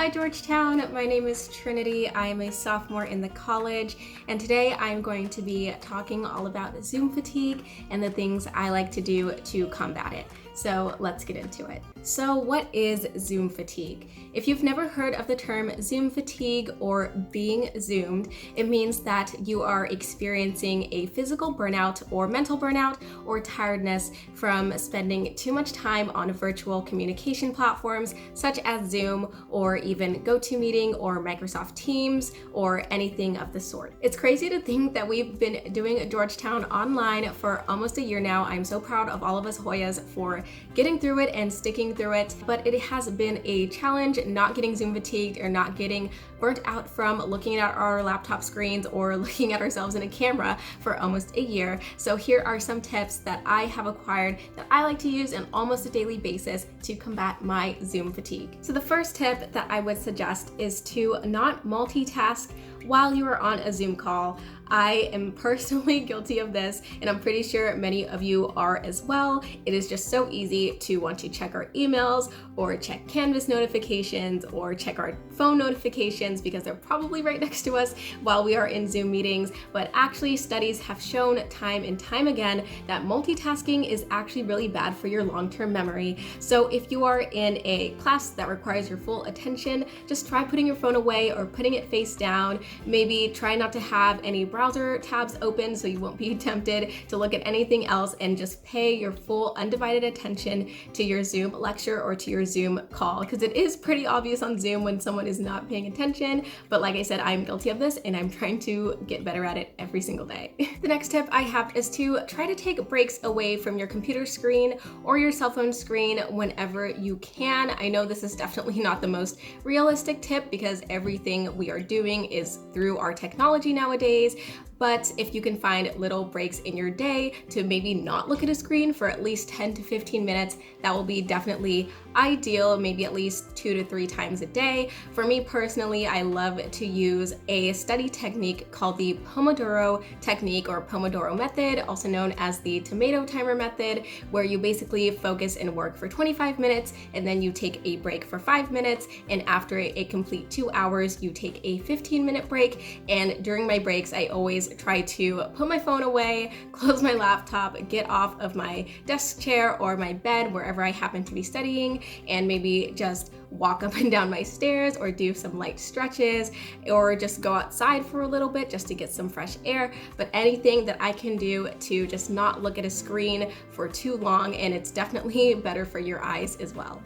Hi Georgetown, my name is Trinity. I am a sophomore in the college, and today I'm going to be talking all about Zoom fatigue and the things I like to do to combat it. So let's get into it. So what is Zoom fatigue? If you've never heard of the term Zoom fatigue or being Zoomed, it means that you are experiencing a physical burnout or mental burnout or tiredness from spending too much time on virtual communication platforms such as Zoom or even GoToMeeting or Microsoft Teams or anything of the sort. It's crazy to think that we've been doing Georgetown online for almost a year now. I'm so proud of all of us Hoyas for getting through it and sticking through it, but it has been a challenge not getting Zoom fatigued or not getting burnt out from looking at our laptop screens or looking at ourselves in a camera for almost a year. So here are some tips that I have acquired that I like to use on almost a daily basis to combat my Zoom fatigue. So the first tip that I would suggest is to not multitask while you are on a Zoom call. I am personally guilty of this, and I'm pretty sure many of you are as well. It is just so easy to want to check our emails or check Canvas notifications or check our phone notifications because they're probably right next to us while we are in Zoom meetings. But actually, studies have shown time and time again that multitasking is actually really bad for your long-term memory. So if you are in a class that requires your full attention, just try putting your phone away or putting it face down. Maybe try not to have any browser tabs open so you won't be tempted to look at anything else, and just pay your full undivided attention to your Zoom lecture or to your Zoom call, because it is pretty obvious on Zoom when someone is not paying attention. But like I said, I'm guilty of this and I'm trying to get better at it every single day. The next tip I have is to try to take breaks away from your computer screen or your cell phone screen whenever you can. I know this is definitely not the most realistic tip because everything we are doing is through our technology nowadays. But if you can find little breaks in your day to maybe not look at a screen for at least 10 to 15 minutes, that will be definitely ideal, maybe at least 2 to 3 times a day. For me personally, I love to use a study technique called the Pomodoro Technique or Pomodoro method, also known as the tomato timer method, where you basically focus and work for 25 minutes and then you take a break for 5 minutes, and after a complete 2 hours, you take a 15-minute break. And during my breaks, I always try to put my phone away, close my laptop, get off of my desk chair or my bed, wherever I happen to be studying, and maybe just walk up and down my stairs or do some light stretches or just go outside for a little bit just to get some fresh air. But anything that I can do to just not look at a screen for too long, and it's definitely better for your eyes as well.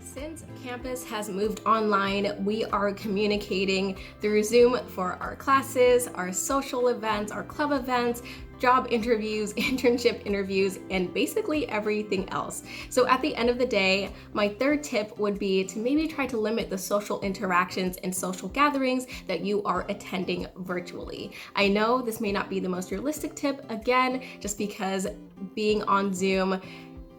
Since campus has moved online, we are communicating through Zoom for our classes, our social events, our club events, job interviews, internship interviews, and basically everything else. So at the end of the day, my third tip would be to maybe try to limit the social interactions and social gatherings that you are attending virtually. I know this may not be the most realistic tip, again, just because being on Zoom,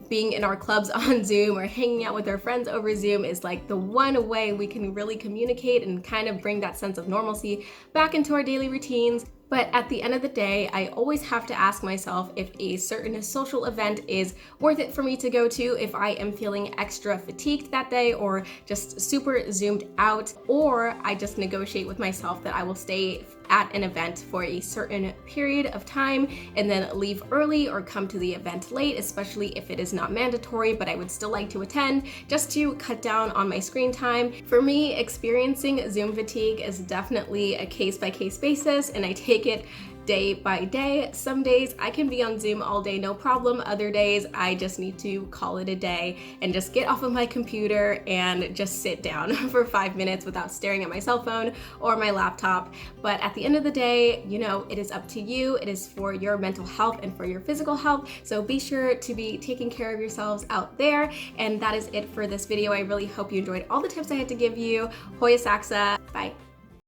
being in our clubs on Zoom or hanging out with our friends over Zoom is like the one way we can really communicate and kind of bring that sense of normalcy back into our daily routines. But at the end of the day, I always have to ask myself if a certain social event is worth it for me to go to, if I am feeling extra fatigued that day or just super zoomed out, or I just negotiate with myself that I will stay at an event for a certain period of time and then leave early or come to the event late, especially if it is not mandatory, but I would still like to attend just to cut down on my screen time. For me, experiencing Zoom fatigue is definitely a case-by-case basis, and I take it day by day. Some days I can be on Zoom all day, no problem. Other days I just need to call it a day and just get off of my computer and just sit down for 5 minutes without staring at my cell phone or my laptop. But at the end of the day, you know, it is up to you. It is for your mental health and for your physical health. So be sure to be taking care of yourselves out there. And that is it for this video. I really hope you enjoyed all the tips I had to give you. Hoya Saxa. Bye.